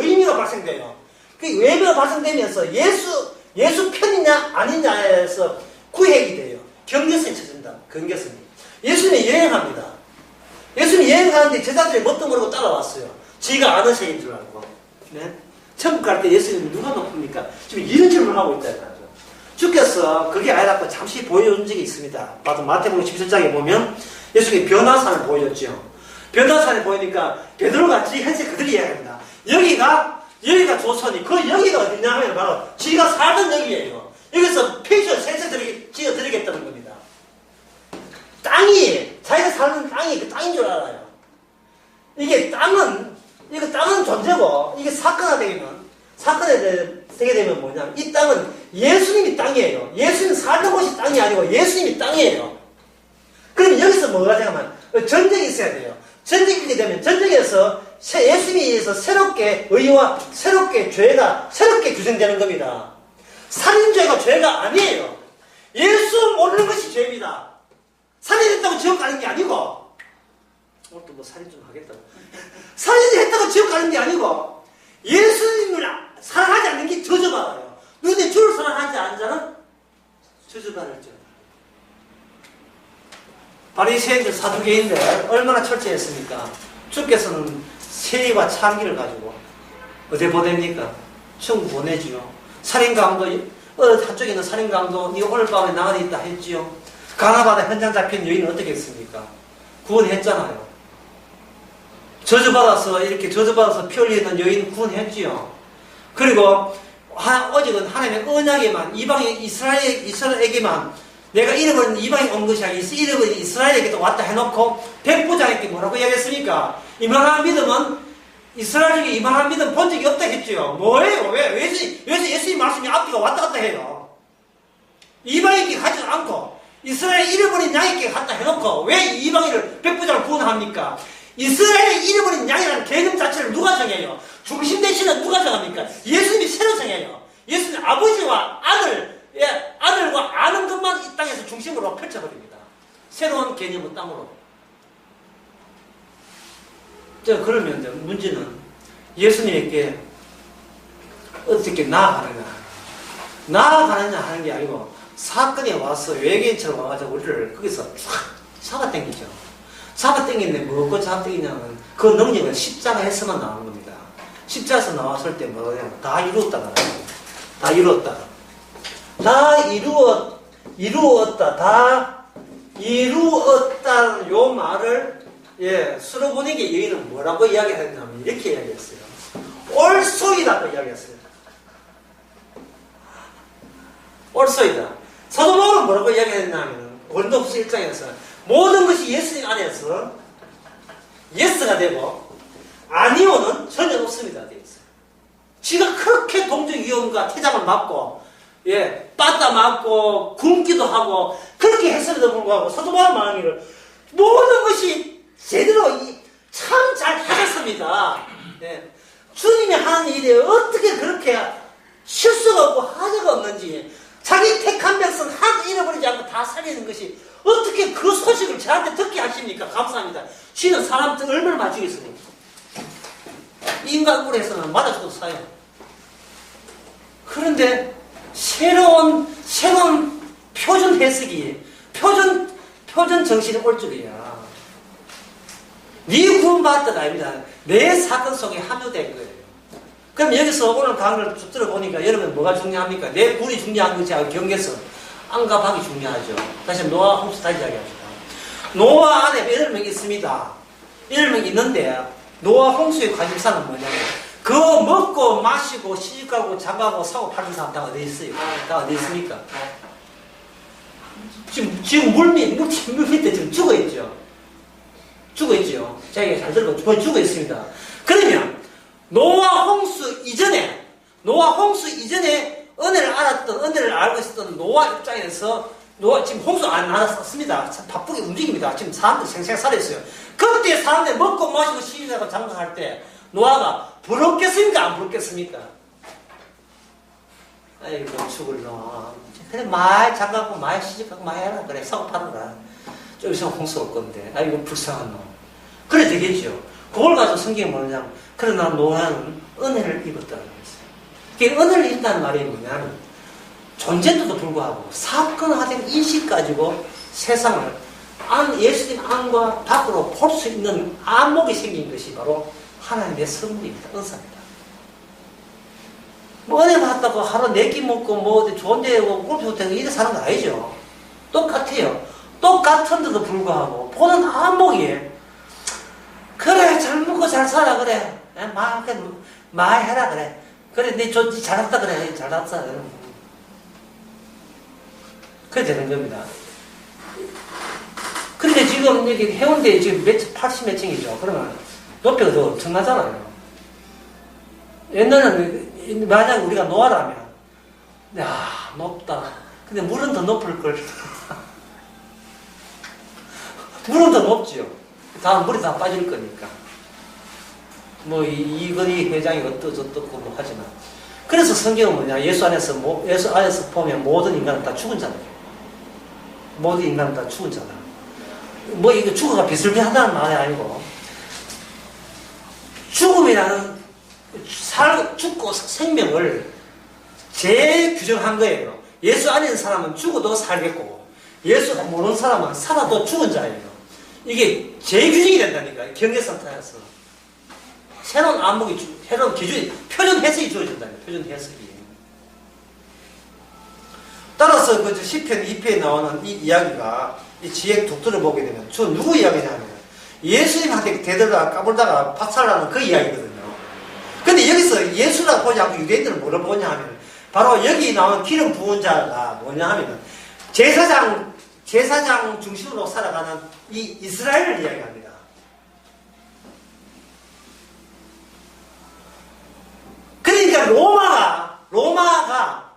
의미가 발생돼요. 그 의미가 발생되면서 예수 편이냐 아니냐에서 구획이 돼요. 경계선이 쳐진다. 경계선이. 예수님이 여행합니다. 예수님이 여행하는데 제자들이 뭣도 모르고 따라왔어요. 지가 아는 새인 줄 알고. 네? 천국 갈 때 예수님이 누가 높습니까? 지금 이런 질문을 하고 있다는 거죠. 주께서 그게 아니라고 잠시 보여준 적이 있습니다. 바로 마태복음 17장에 보면 예수님이 변화산을 보여줬죠. 변화산을 보이니까 베드로가 지 현세 그들이 이야기합니다. 여기가 조선이 그 여기가 어디냐 하면 바로 지가 살던 여기예요. 여기서 펜션 센터 지어드리겠다는 겁니다. 땅이 자기가 사는 땅이 그 땅인 줄 알아요. 이게 땅은 존재고 이게 사건이 되게 되면 뭐냐? 이 땅은 예수님이 땅이에요. 예수님 살던 곳이 땅이 아니고 예수님이 땅이에요. 그럼 여기서 뭐가 되냐면 전쟁이 있어야 돼요. 전쟁이 있게 되면 전쟁에서 예수님에 의해서 새롭게 의와 새롭게 죄가 새롭게 규정되는 겁니다. 살인죄가 죄가 아니에요. 예수 모르는 것이 죄입니다. 살인했다고 지옥 가는 게 아니고 오늘도 뭐 살인 좀 하겠다고 살인했다고 지옥 가는 게 아니고 예수님을 사랑하지 않는 게 저주받아요. 너네 주를 사랑하지 않는 자는 저주받을지어다. 바리새인들 사두개인들 얼마나 철저했습니까? 주께서는 세리와 참기를 가지고 어디 보냅니까? 천국 보내지요. 살인강도 한쪽에 있는 살인강도 네가 오늘 밤에 나 안에 있다 했지요. 가나바다 현장 잡힌 여인은 어떻게 했습니까? 구원했잖아요. 저주받아서 피 흘리던 여인 구원했지요. 그리고 오직은 하나님의 언약에만 이스라엘에게만 내가 잃어버린 이방인 온 것이 아니라 잃어버린 이스라엘에게도 왔다 해놓고 백부장에게 뭐라고 이야기했습니까? 이만한 믿음은 이스라엘에게 이만한 믿음 본 적이 없다 했죠. 뭐예요? 왜 예수님 말씀이 앞뒤가 왔다 갔다 해요? 이방인에게 가지 않고 이스라엘 잃어버린 양에게 갖다 해놓고 왜 이방인을 백부장을 구원합니까? 이스라엘의 잃어버린 양이라는 개념 자체를 누가 정해요? 중심 대신은 누가 정합니까? 예수님이 새로 정해요. 예수님 아버지와 아들과 아는 것만 이 땅에서 중심으로 펼쳐버립니다. 새로운 개념의 땅으로. 그러면 문제는 예수님에게 어떻게 나아가느냐 하는 게 아니고 사건이 와서 외계인처럼 와가지고 우리를 거기서 쫙 잡아당기죠. 잡아당겼는데 뭐고 잡아당기냐면 그 능력은 십자가에서만 나오는 겁니다. 십자가에서 나왔을 때 뭐냐면 다 이루었다. 다 이루었다. 다 이루었다. 다 이루었다는 요 말을 수로보니게 여인은 뭐라고 이야기했냐면 이렇게 이야기했어요. 옳소이다고 이야기했어요. 옳소이다. 사도 바울은 뭐라고 이야기했냐면 고린도후서 1장에서 모든 것이 예수님 안에서 예스가 되고 아니오는 전혀 없습니다. 되어 있어요. 지가 그렇게 동정 위험과 태장을 맞고 빠따 맞고 굶기도 하고 그렇게 했음에도 불구하고 사도 바울 말하기를 모든 것이 제대로 참 잘 하셨습니다. 주님이 하는 일에 어떻게 그렇게 실수가 없고 하자가 없는지 자기 택한 백성 하나도 잃어버리지 않고 다 살리는 것이 어떻게 그 소식을 저한테 듣게 하십니까? 감사합니다. 쥐는 사람 얼마나 맞추겠습니까? 인간 꿀에서는 맞아 죽어도 사요. 그런데 새로운 표준 해석이 표준 정신이 올 줄이야. 네 구원받았다가 아닙니다. 내 사건 속에 함유된 거예요. 그럼 여기서 오늘 강의를 쭉 들어보니까 여러분 뭐가 중요합니까? 내 굴이 중요한 것이 아니고 경계선, 안과 밖이 중요하죠. 다시 노아 홍수 다시 이야기합시다. 노아 안에 8명이 있습니다. 8명이 있는데 노아 홍수의 관심사는 뭐냐면 그거 먹고 마시고 시집가고 장가고 사고 파는 사람 다 어디 있어요? 다 어디 있습니까? 지금 물 밑에 지금 죽어 있죠. 죽어 있죠. 자기가 잘 들고 거의 죽어 있습니다. 그러면 노아 홍수 이전에 은혜를 알고 있었던 노아 입장에서 지금 홍수 안 알았습니다. 바쁘게 움직입니다. 지금 사람들 생생 살아있어요. 그때 사람들 먹고 마시고 시집가고 장가할 때 노아가 부럽겠습니까? 안 부럽겠습니까? 아이고 죽을 놈. 그래 많이 장가고 많이 시집가고 많이 해라. 그래 사고 파는가. 좀 있으면 홍수 올 건데. 아이고 불쌍한 놈. 그래 되겠죠. 그걸 가지고 성경이 뭐냐면 그러나 노아는 은혜를 입었다는 거였어요. 그게 은혜를 입다는 말이 뭐냐면 존재인데도 불구하고 사건화된 인식 가지고 세상을 예수님 안과 밖으로 볼 수 있는 안목이 생긴 것이 바로 하나님의 선물입니다. 은사입니다. 뭐 은혜 받았다고 하루 4끼 먹고 뭐 어디 좋은 데 오고 골프 되고 이래 사는 거 아니죠. 똑같아요. 똑같은데도 불구하고 보는 안목이 그래 잘 먹고 잘 살아 그래 말 해라 그래 네 잘났다 그래 잘났어 그래 되는 겁니다. 그런데 지금 여기 해운대에 지금 80몇 층이죠. 그러면 높이가 더 엄청나잖아요. 옛날에는 만약 우리가 노아라면 야 높다. 근데 물은 더 높을걸. 물은 더 높지요. 다음 물이 다 빠질 거니까. 뭐 이건희 회장이 어떻고 뭐 하지만 그래서 성경은 뭐냐 예수 안에서 보면 모든 인간은 다 죽은 자다. 모든 인간은 다 죽은 자다. 뭐 이거 죽어가 비슬비하다는 말이 아니고 죽음이라는 죽고 생명을 재규정한 거예요. 예수 안에 있는 사람은 죽어도 살겠고 예수 모르는 사람은 살아도 죽은 자예요. 이게 재규정이 된다니까. 경계선타에서 새로운 안목이 새로운 기준이 표준 해석이 주어진다니까. 표준 해석이. 따라서 그 시편 2편에 나오는 이 이야기가 이 지혜 독도를 보게 되면 저 누구 이야기냐면 예수님한테 대들다가 까불다가 박살나는 그 이야기거든요. 근데 여기서 예수라고 보지 않고 유대인들은 뭐를 보냐 하면 바로 여기 나온 기름 부은 자가 뭐냐 하면 제사장 중심으로 살아가는 이 이스라엘을 이야기합니다. 그러니까 로마가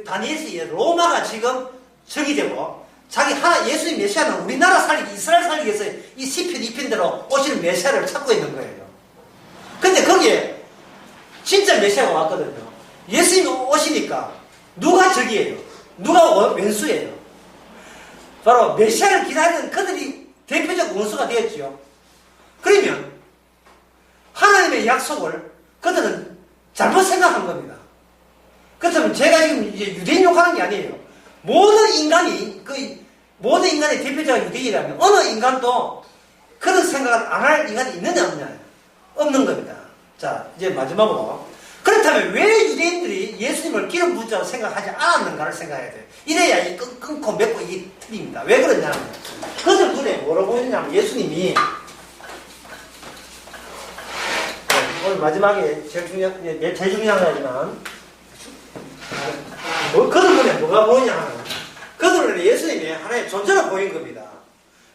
다니엘서 로마가 지금 적이 되고 자기 예수님 메시아는 우리나라 살리기 이스라엘 살리기 위해서 이 시편 2편대로 오시는 메시아를 찾고 있는 거예요. 근데 거기에 진짜 메시아가 왔거든요. 예수님이 오시니까 누가 적이에요? 누가 왼수예요? 바로 메시아를 기다리는 그들이 대표적 원수가 되었지요. 그러면 하나님의 약속을 그들은 잘못 생각한 겁니다. 그렇다면 제가 지금 이제 유대인 욕하는 게 아니에요. 모든 인간의 대표자가 유대인이라면 어느 인간도 그런 생각을 안 할 인간이 있느냐 없느냐? 없는 겁니다. 자, 이제 마지막으로 그렇다면 왜 유대인들이 예수님을 기름 부자로 생각하지 않았는가를 생각해야 돼요. 이래야 이 끊고 맺고 이게 틀립니다. 왜 그러냐면 그들 눈에 뭐라고 보이냐면 예수님이 오늘 마지막에 제일 중요한 거지만 그들 눈에 뭐가 보이냐 하면 그들 눈에 예수님이 하나의 존재로 보인 겁니다.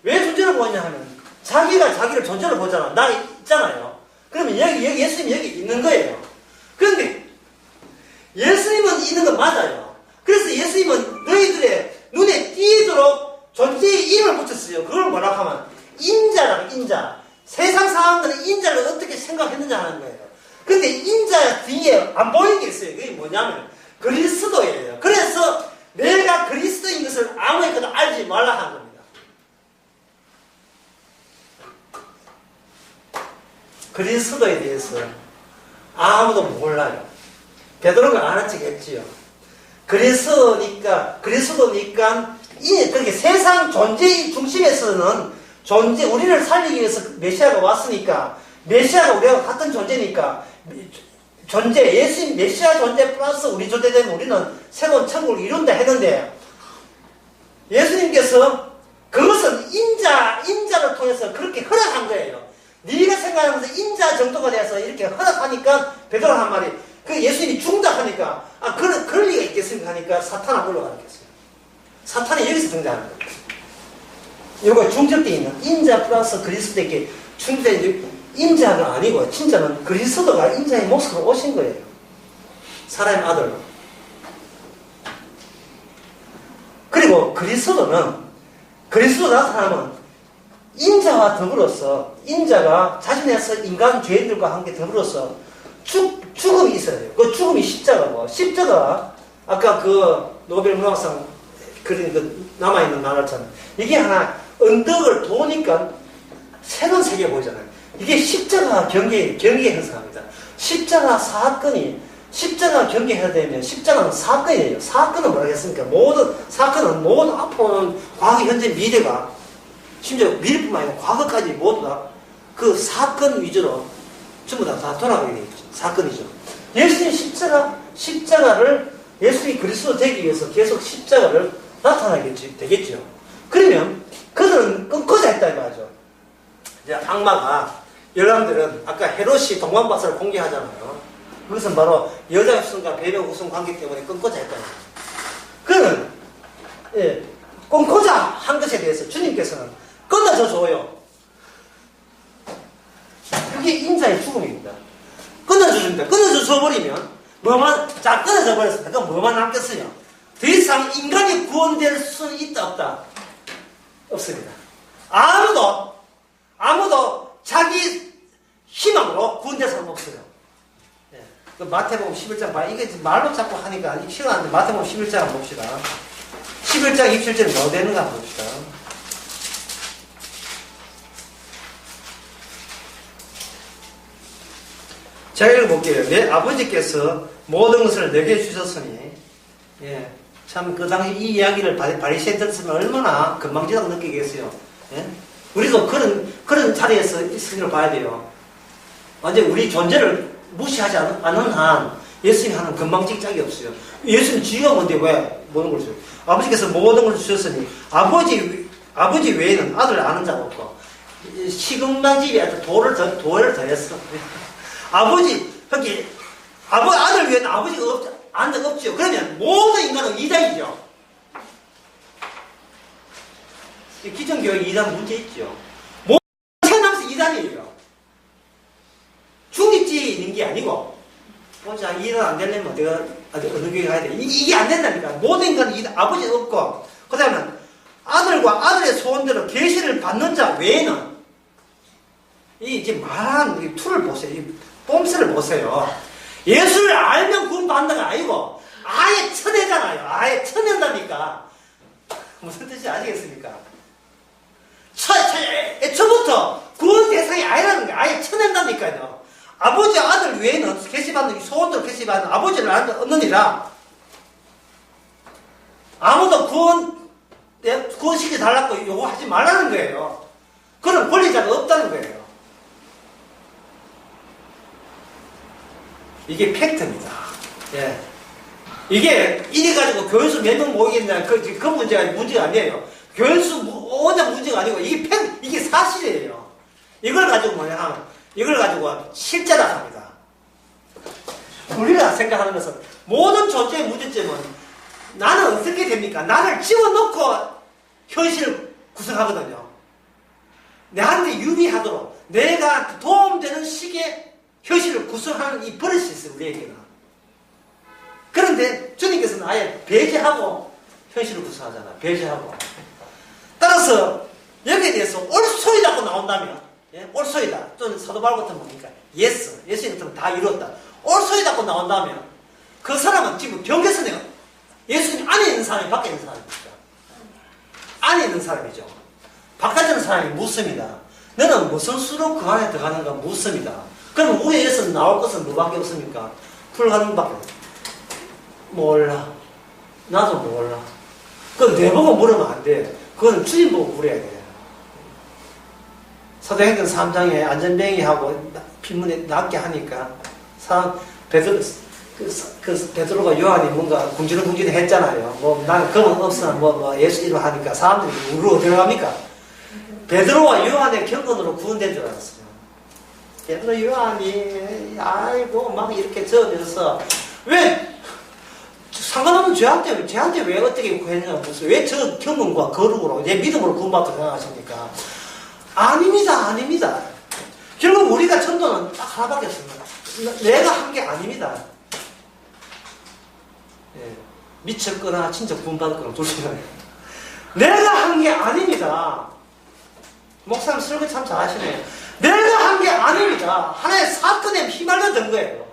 왜 존재로 보이냐 하면 자기가 자기를 존재로 보잖아. 나 있잖아요. 그러면 여기 예수님이 여기 있는 거예요. 그런데 예수님은 있는 건 맞아요. 그래서 예수님은 너희들의 눈에 띄도록 존재의 이름을 붙였어요. 그걸 뭐라고 하면 인자라고 인자. 세상 사람들은 인자를 어떻게 생각했느냐 하는 거예요. 근데 인자 뒤에 안 보이는 게 있어요. 그게 뭐냐면 그리스도예요. 그래서 내가 그리스도인 것을 아무에게도 알지 말라 하는 겁니다. 그리스도에 대해서 아무도 몰라요. 베드로가 아는 척 했지요. 그리스도니까 그렇게 세상 존재의 중심에서는 우리를 살리기 위해서 메시아가 왔으니까 메시아가 우리가 같은 존재니까 예수님 메시아 존재 플러스 우리 존재 되면 우리는 새로운 천국을 이룬다 했는데 예수님께서 그것은 인자를 통해서 그렇게 허락한 거예요. 네가 생각하면서 인자 정도가 돼서 이렇게 허락하니까 베드로가 한 말이 그 예수님이 죽는다 하니까 그럴 리가 있겠습니까 하니까 사탄은 올라가겠어요. 사탄이 여기서 등장하는 거예요. 이거 중첩되어 있는 인자 플러스 그리스도에게 충전된 인자가 아니고 진짜는 그리스도가 인자의 모습으로 오신 거예요. 사람의 아들로. 그리고 그리스도 나타나면 인자와 더불어서 인자가 자신의 인간 죄인들과 함께 더불어서 죽음이 있어야 돼요. 그 죽음이 십자가고 십자가 아까 그 노벨 문학상 그린 그 남아있는 나라처럼 이게 하나 언덕을 도니까 새로운 세계가 보이잖아요. 이게 십자가 경계 형성합니다. 십자가 경계해야 되면 십자가는 사건이에요. 사건은 뭐라 했습니까? 모든 앞으로는 과거, 현재, 미래가 심지어 미래뿐만 아니라 과거까지 모두 다 그 사건 위주로 전부 다 돌아가게 되어 있죠. 사건이죠. 예수님 십자가를 예수님이 그리스도 되기 위해서 계속 십자가를 나타나게 되겠죠. 그러면 그들은 끊고자 했다 이 말이죠. 이제 악마가 여러분들은 아까 헤롯이 동방바사를 공개하잖아요. 그것은 바로 여자 후손과 배려 후손 관계 때문에 끊고자 했다는 거예요. 그는 끊고자 한 것에 대해서 주님께서는 끊어져 줘요. 그게 인자의 죽음입니다. 끊어져 줍니다. 끊어져 줘버리면 끊어져 버렸습니다. 그럼 뭐만 남겠어요? 더 이상 인간이 구원될 수 있다 없다? 없습니다. 아무도 자기 희망으로 구원될 사람 없어요. 그 마태복음 11장 봐. 이게 말로 자꾸 하니까 시간한데 마태복음 11장 한번 봅시다. 11장 27절에 뭐 되는가 한번 봅시다. 제가 읽어볼게요. 내 아버지께서 모든 것을 내게 주셨으니 참 그 당시 이 이야기를 바리새인 들었으면 얼마나 건방지다고 느끼겠어요. 우리도 그런 자리에서 있으리라 봐야 돼요. 완전 우리 존재를 무시하지 않는 한 예수님이 하는 건방진 짝이 없어요. 예수님 지위가 뭔데 왜 모든 걸 줘요? 아버지께서 모든 걸 주셨으니 아버지 외에는 아들 아는 자가 없고 시금방집에 도를 더했어. 아들 외에는 아버지가 아는 자가 없죠. 그러면 모든 인간은 이단이죠. 기존교회 이단 문제 있죠. 모든 태어나면서 이단이에요. 중립지에 있는 게 아니고, 자, 이단 안 되려면 내가 어느 교회 가야 돼. 이게 안 된다니까. 모든 인간은 아버지가 없고, 그 다음에 아들과 아들의 소원대로 계시를 받는 자 외에는, 이제 말하는 이 툴을 보세요. 이 뽐새를 보세요. 예수를 알면 구원받는다가 아니고, 아예 쳐내잖아요. 아예 쳐낸다니까. 무슨 뜻인지 아시겠습니까? 애초부터 구원 대상이 아니라는 거예요. 아예 쳐낸다니까요. 아버지 아들 외에는 계시받는 소원대로 계시받는 아버지를 얻느니라. 아무도 구원시켜 달라고 요구하지 말라는 거예요. 그런 권리자가 없다는 거예요. 이게 팩트입니다. 예. 이게 이래가지고 교회수 몇 명 모이겠냐, 그 문제가 아니에요. 교회수 워낙 문제가 아니고, 이게 사실이에요. 이걸 가지고 이걸 가지고 실제라 합니다. 우리가 생각하는 것은, 모든 존재의 문제점은 나는 어떻게 됩니까? 나를 집어넣고 현실을 구성하거든요. 내한테 유리하도록, 내가 도움되는 식의 현실을 구성하는 이 버릇이 있어요, 우리에게는. 그런데 주님께서는 아예 배제하고 현실을 구성하잖아. 배제하고. 따라서 여기에 대해서 옳소이다고 나온다면, 예? 옳소이다. 또는 사도 바울 같은 뭡니까? 예스. 예수 같은 다 이뤘다. 옳소이다고 나온다면 그 사람은 지금 경계선에 예수님 안에 있는 사람이 밖에 있는 사람입니다. 안에 있는 사람이죠. 바깥에 있는 사람이 묻습니다. 너는 무슨 수로 그 안에 들어가는가 묻습니다. 그럼 우리에서 나올 것은 뭐밖에 없습니까? 불가능밖에 없습니다. 몰라. 나도 몰라. 그건 내 보고 물으면 안 돼. 그건 주님 보고 물어야 돼. 사도행전 3장에 안전뱅이하고 핏문에 낫게 하니까 베드로가 요한이 뭔가 궁지렁궁지렁 했잖아요. 뭐 나는 검은 없으나 뭐 예수 이름 하니까 사람들이 우르르 들어갑니까? 베드로와 요한의 경건으로 구원된 줄 알았어요. 베드로 요한이 아이고 막 이렇게 저으면서 왜 상관없는 쟤한테 왜 어떻게 구했냐, 왜 저 경건과 거룩으로 내 믿음으로 구원받고 생각하십니까? 아닙니다. 결국 우리가 전도는 딱 하나밖에 없습니다. 내가 한 게 아닙니다. 예. 미쳤거나 진짜 구원받았거나 둘 중에 하나예요. 내가 한 게 아닙니다. 목사님 설교 참 잘하시네요. 내가 한 게 아닙니다. 하나의 사건에 휘말려든 거예요.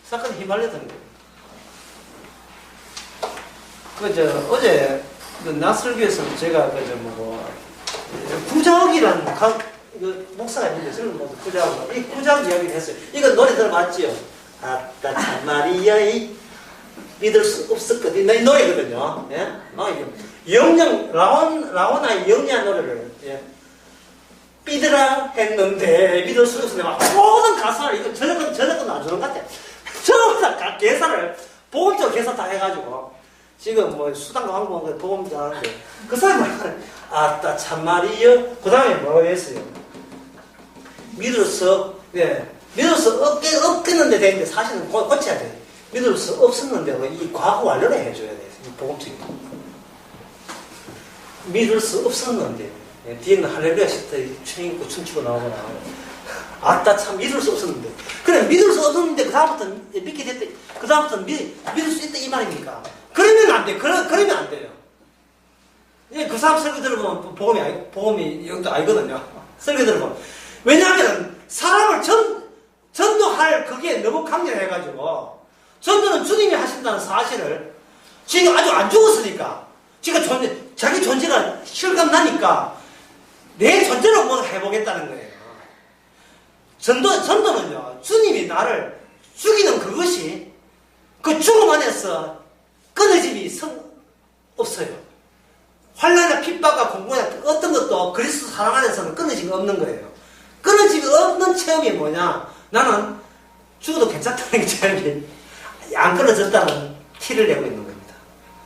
사건에 휘말려든 거예요. 어제 나설교에서 제가 구자욱이라는 목사가 있는데 저는 구자욱 이 구자욱 이야기를 했어요. 이거 노래 들어봤지요? 아따 참말이야 이 믿을 수 없었거든. 이 노래거든요. 예? 영영 라오나의 영리한 노래를 삐드라 했는데 믿을 수 없었는데 막 모든 가사를 이거 저녁은 놔주는 것 같아. 전부 다 계산을 보험적 계산 다 해가지고. 지금 뭐 수당 광고 보험도 하는데 그 사람이 말하는 아따 참말이여. 그 다음에 뭐라고 했어요? 믿을 수 없겠는데 되는데 사실은 고쳐야 돼. 믿을 수 없었는데 이 과거 완료를 해줘야 돼. 이 보험적인 믿을 수 없었는데 뒤에는 할렐루야 시트 춤 입고 춤추고 나오거나 아따 참 믿을 수 없었는데 그래 믿을 수 없었는데 그 다음부터는 믿게 됐대. 그 다음부터는 믿을 수 있다 이 말입니까? 그러면 안 돼. 그러면 안 돼요. 그 사람 설교 들어보면 복음이 영도 알거든요. 설교 들어보면. 왜냐하면 사람을 전도할 그게 너무 강렬해가지고 전도는 주님이 하신다는 사실을 지금 아주 안 죽었으니까 자기 존재가 실감나니까 내 존재로 뭐 해보겠다는 거예요. 전도는요. 주님이 나를 죽이는 그것이 그 죽음 안에서 끊어짐이 없어요. 환난이나 핍박과 공고나 어떤 것도 그리스도 사랑 안에서는 끊어짐이 없는 거예요. 끊어짐이 없는 체험이 뭐냐? 나는 죽어도 괜찮다는 게 체험이 안 끊어졌다는 티를 내고 있는 겁니다.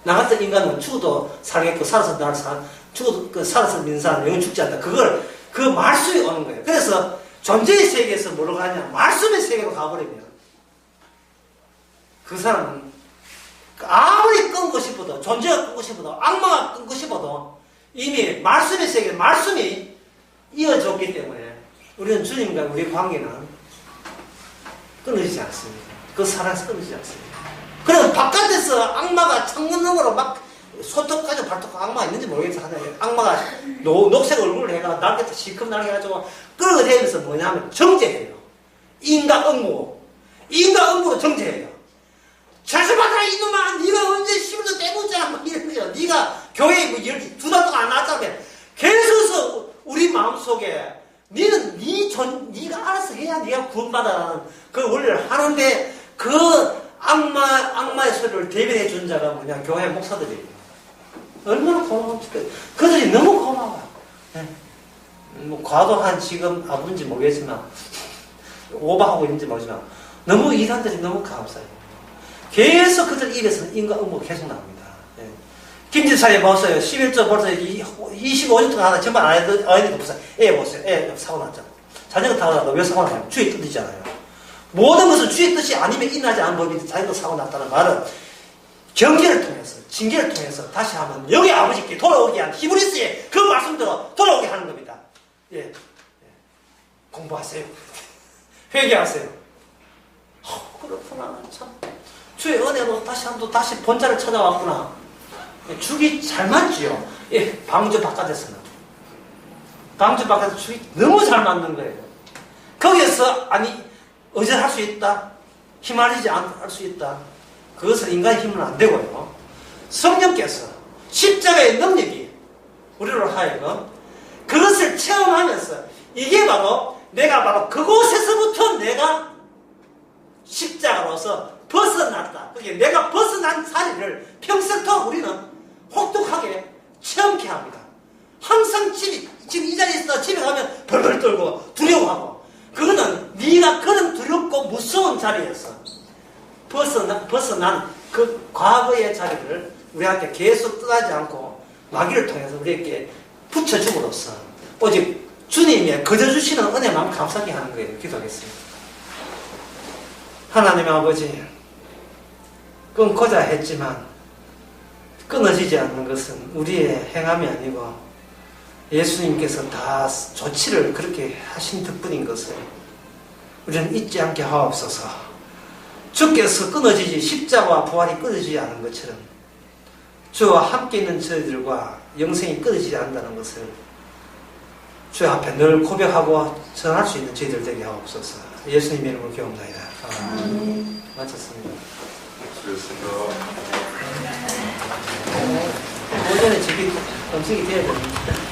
나 같은 인간은 죽어도 살겠고 죽어도 살아서 믿는 사람은 영원 죽지 않다. 그 말씀이 오는 거예요. 그래서 존재의 세계에서 뭐로 가냐? 말씀의 세계로 가버리면 그 사람은 아무리 끊고 싶어도 존재가 끊고 싶어도 악마가 끊고 싶어도 이미 말씀의 세계 말씀이 이어졌기 때문에 우리는 주님과 우리 관계는 끊어지지 않습니다. 그 사랑에서 끊어지지 않습니다. 그럼 바깥에서 악마가 창문으로 막 손톱까지 발톱 악마가 있는지 모르겠어 하는데 악마가 녹색 얼굴을 해가 날개도 시커 날개 해가지고 끌어대면서 뭐냐면 정죄해요. 인과 음모로 정죄해요. 자수받아라 이놈아 네가 언제 10도 떼보자 막 이런 거죠. 네가 교회에 뭐 2달 동안 안 왔다며 계속해서 우리 마음속에 네가 알아서 해야 네가 구원받아라는 그 원리를 하는데 그 악마의 소리를 대변해 준 자가 뭐냐? 교회 목사들이에요. 얼마나 고마워요. 그들이 너무 고마워요. 네. 뭐 과도한 지금 아버인지 모르겠지만 오버하고 있는지 모르지만 너무 이단들이 너무 감사해요. 계속 그들 입에서는 인과 음모가 계속 나옵니다. 예. 김진사에 보세요. 11조 벌써 25년 동안 하나 전반 아이들도 보세요. 애 보세요. 애 사고 났잖아. 자전거 타고 나서 왜 사고 났냐면 주의 뜻이잖아요. 모든 것은 주의 뜻이 아니면 일어나지 않은 법이 자전거 사고 났다는 말은 경계를 통해서 징계를 통해서 다시 한번 여기 아버지께 돌아오게 한 히브리스의 그 말씀대로 돌아오게 하는 겁니다. 예. 공부하세요. 회개하세요. 그렇구나. 참. 주의 은혜로 다시 본자를 찾아왔구나. 죽이 잘 맞지요. 예, 방주 바깥에서는. 방주 바깥에서 죽이 너무 잘 맞는 거예요. 거기에서, 의절할 수 있다. 힘알리지 않을 수 있다. 그것은 인간의 힘은 안 되고요. 성령께서 십자가의 능력이 우리로 하여금 그것을 체험하면서 이게 내가 바로 그곳에서부터 내가 십자가로서 벗어났다. 그게 내가 벗어난 사리를 평생토록 우리는 혹독하게 체험케 합니다. 항상 지금 이 자리에 있어 집에 가면 벌벌 떨고 두려워하고 그거는 네가 그런 두렵고 무서운 자리에서 벗어난 그 과거의 자리를 우리한테 계속 떠나지 않고 마귀를 통해서 우리에게 붙여줌으로써 오직 주님의 거저주시는 은혜만 감사하게 하는 거예요. 기도하겠습니다. 하나님의 아버지, 끊고자 했지만 끊어지지 않는 것은 우리의 행함이 아니고 예수님께서 다 조치를 그렇게 하신 덕분인 것을 우리는 잊지 않게 하옵소서. 주께서 끊어지지 십자가와 부활이 끊어지지 않은 것처럼 주와 함께 있는 저희들과 영생이 끊어지지 않는다는 것을 주 앞에 늘 고백하고 전할 수 있는 저희들 되게 하옵소서. 예수님의 이름으로 기도합니다. 마쳤습니다. 수고했습니다. 오전에 저기 음식이 돼야 됩니다.